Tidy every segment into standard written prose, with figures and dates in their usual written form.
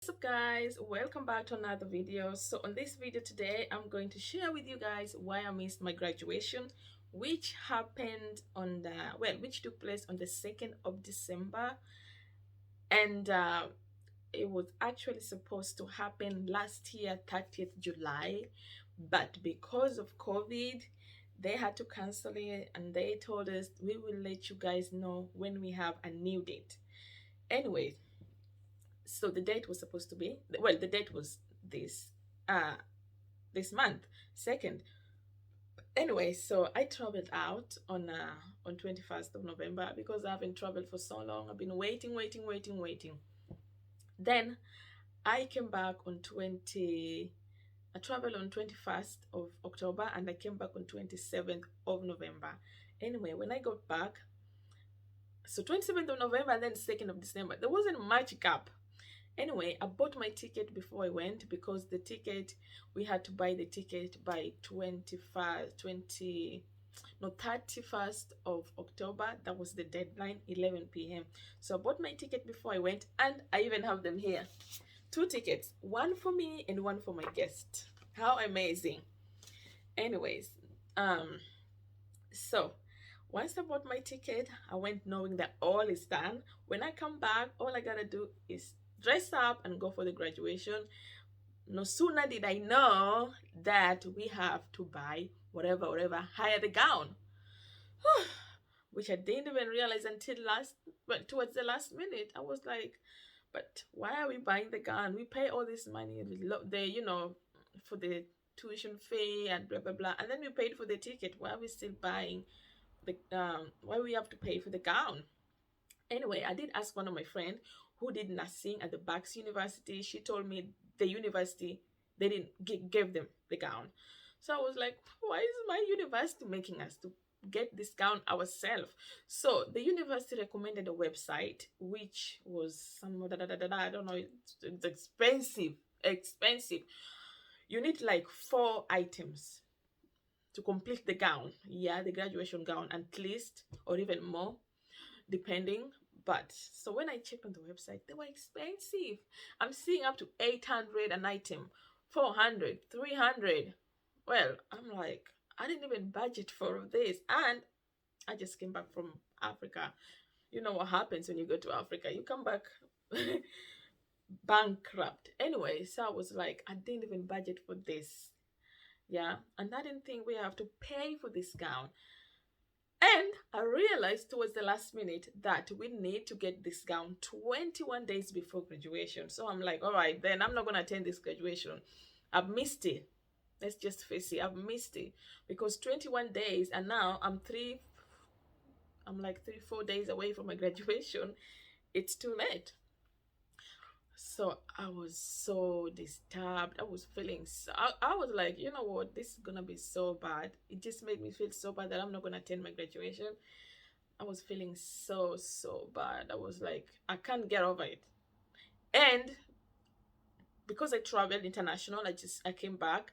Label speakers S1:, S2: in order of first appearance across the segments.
S1: What's up guys, welcome back to another video. So on this video today I'm going to share with you guys why I missed my graduation, which happened on the which took place on the 2nd of December, and it was actually supposed to happen last year 30th July, but because of COVID they had to cancel it, and they told us we will let you guys know when we have a new date. Anyway, so the date was supposed to be, the date was this uh this month, second. Anyway, so I traveled out on 21st of November because I haven't traveled for so long. I've been waiting. Then I came back on 20 I traveled on 21st of October and I came back on 27th of November. Anyway, when I got back, so 27th of November and then 2nd of December, there wasn't much gap. Anyway, I bought my ticket before I went because the ticket, we had to buy the ticket by 31st of October. That was the deadline, 11 p.m. So I bought my ticket before I went, and I even have them here. Two tickets, one for me and one for my guest. How amazing. Anyways, so once I bought my ticket, I went knowing that all is done. When I come back, all I gotta do is dress up and go for the graduation. No sooner did I know that we have to buy whatever, hire the gown, which I didn't even realize until towards the last minute. I was like, but why are we buying the gown? We pay all this money, for the tuition fee and blah blah blah, and then we paid for the ticket. Why are we still buying the why we have to pay for the gown? Anyway, I did ask one of my friends who did nursing at the Bucks University. She told me the university, they didn't give them the gown. So I was like, why is my university making us to get this gown ourselves? So the university recommended a website which was some I don't know, it's expensive. You need like 4 items to complete the gown. Yeah, the graduation gown, at least, or even more, depending. But so when I checked on the website, they were expensive. I'm seeing up to 800 an item, 400, 300. Well, I'm like, I didn't even budget for this, and I just came back from Africa. You know what happens when you go to Africa, you come back bankrupt. Anyway, so I was like, I didn't even budget for this. Yeah, and I didn't think we have to pay for this gown. And I realized towards the last minute that we need to get this gown 21 days before graduation. So I'm like, all right, then I'm not going to attend this graduation. I've missed it. Let's just face it. I've missed it because 21 days, and now I'm like 3-4 days away from my graduation. It's too late. So I was so disturbed. I was feeling so, I was like, you know what, this is gonna be so bad. It just made me feel so bad that I'm not gonna attend my graduation. I was feeling so bad. I was like, I can't get over it. And because I traveled international, I came back.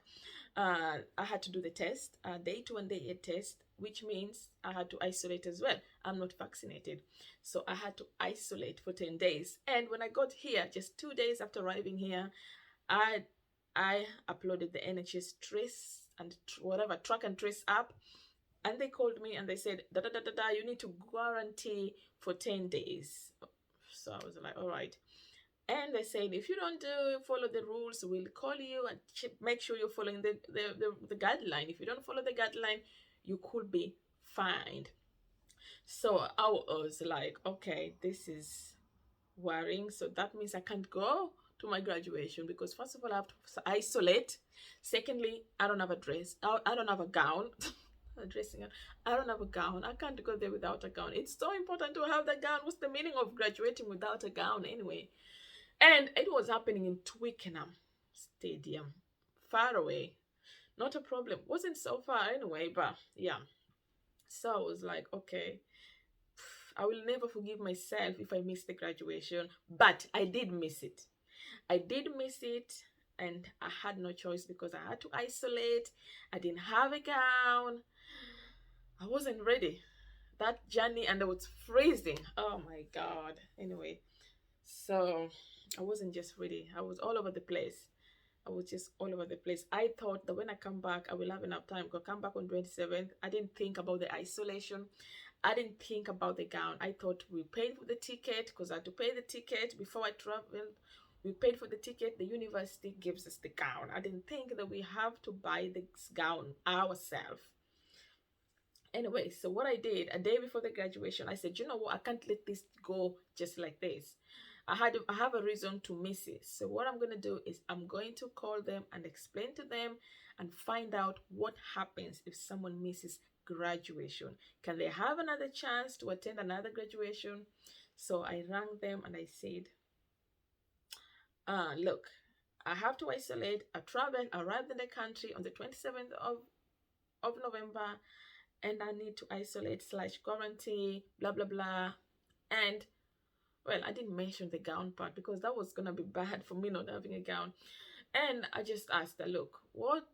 S1: I had to do the test, day 2 and day 8 test, which means I had to isolate as well. I'm not vaccinated, so I had to isolate for 10 days. And when I got here, just 2 days after arriving here, I uploaded the NHS trace and whatever track and trace app, and they called me and they said, you need to guarantee for 10 days. So I was like, all right. And they said, if you don't follow the rules, we'll call you and make sure you're following the guideline. If you don't follow the guideline, you could be fined. So I was like, okay, this is worrying. So that means I can't go to my graduation because first of all, I have to isolate. Secondly, I don't have a dress. I don't have a gown. I don't have a gown. I can't go there without a gown. It's so important to have the gown. What's the meaning of graduating without a gown anyway? And it was happening in Twickenham Stadium, far away. Not a problem. Wasn't so far anyway, but yeah. So I was like, okay, I will never forgive myself if I miss the graduation. But I did miss it. I did miss it, and I had no choice because I had to isolate. I didn't have a gown. I wasn't ready. That journey, and I was freezing. Oh my God. Anyway, so I wasn't just ready. I was all over the place. I was just all over the place. I thought that when I come back, I will have enough time. Because come back on 27th. I didn't think about the isolation. I didn't think about the gown. I thought we paid for the ticket because I had to pay the ticket before I traveled. We paid for the ticket. The university gives us the gown. I didn't think that we have to buy this gown ourselves. Anyway, so what I did a day before the graduation, I said, you know what, I can't let this go just like this. I have a reason to miss it. So what I'm gonna do is I'm going to call them and explain to them and find out what happens if someone misses graduation. Can they have another chance to attend another graduation? So I rang them and I said, look, I have to isolate. I traveled, arrived in the country on the 27th of November, and I need to isolate slash quarantine, blah, blah, blah. And well, I didn't mention the gown part because that was going to be bad for me not having a gown. And I just asked her, look, what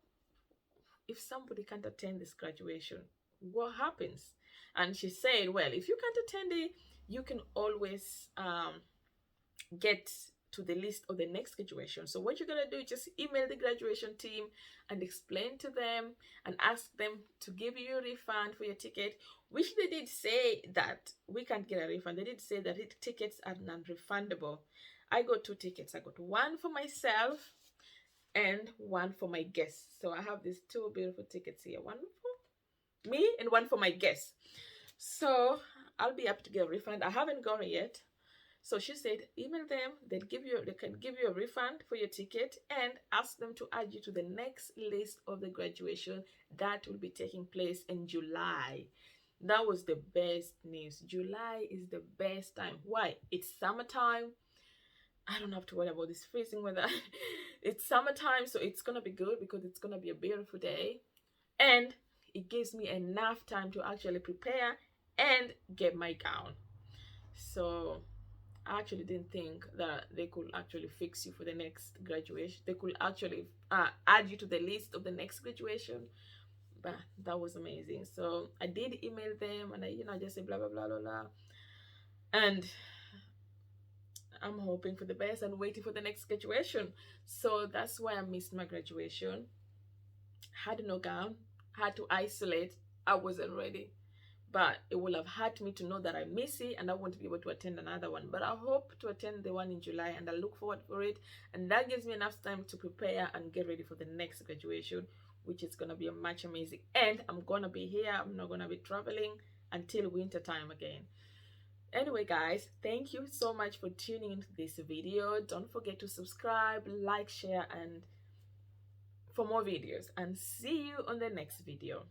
S1: if somebody can't attend this graduation? What happens? And she said, well, if you can't attend it, you can always get to the list of the next graduation. So what you're gonna do, just email the graduation team and explain to them and ask them to give you a refund for your ticket, which they did say that we can't get a refund. They did say that tickets are non-refundable. I got 2 tickets. I got one for myself and one for my guests. So I have these 2 beautiful tickets here, one for me and one for my guests. So I'll be up to get a refund. I haven't got it yet. So she said, email them. They can give you a refund for your ticket and ask them to add you to the next list of the graduation that will be taking place in July. That was the best news. July is the best time. Why? It's summertime. I don't have to worry about this freezing weather. It's summertime, so it's gonna be good because it's gonna be a beautiful day, and it gives me enough time to actually prepare and get my gown. So I actually didn't think that they could actually fix you for the next graduation. They could actually add you to the list of the next graduation. But that was amazing. So I did email them and I just said blah, blah, blah, blah, blah. And I'm hoping for the best and waiting for the next graduation. So that's why I missed my graduation. Had no gown, had to isolate. I wasn't ready. But it will have hurt me to know that I miss it and I won't be able to attend another one. But I hope to attend the one in July and I look forward for it. And that gives me enough time to prepare and get ready for the next graduation, which is going to be a much amazing. And I'm going to be here. I'm not going to be traveling until winter time again. Anyway, guys, thank you so much for tuning into this video. Don't forget to subscribe, like, share, and for more videos. And see you on the next video.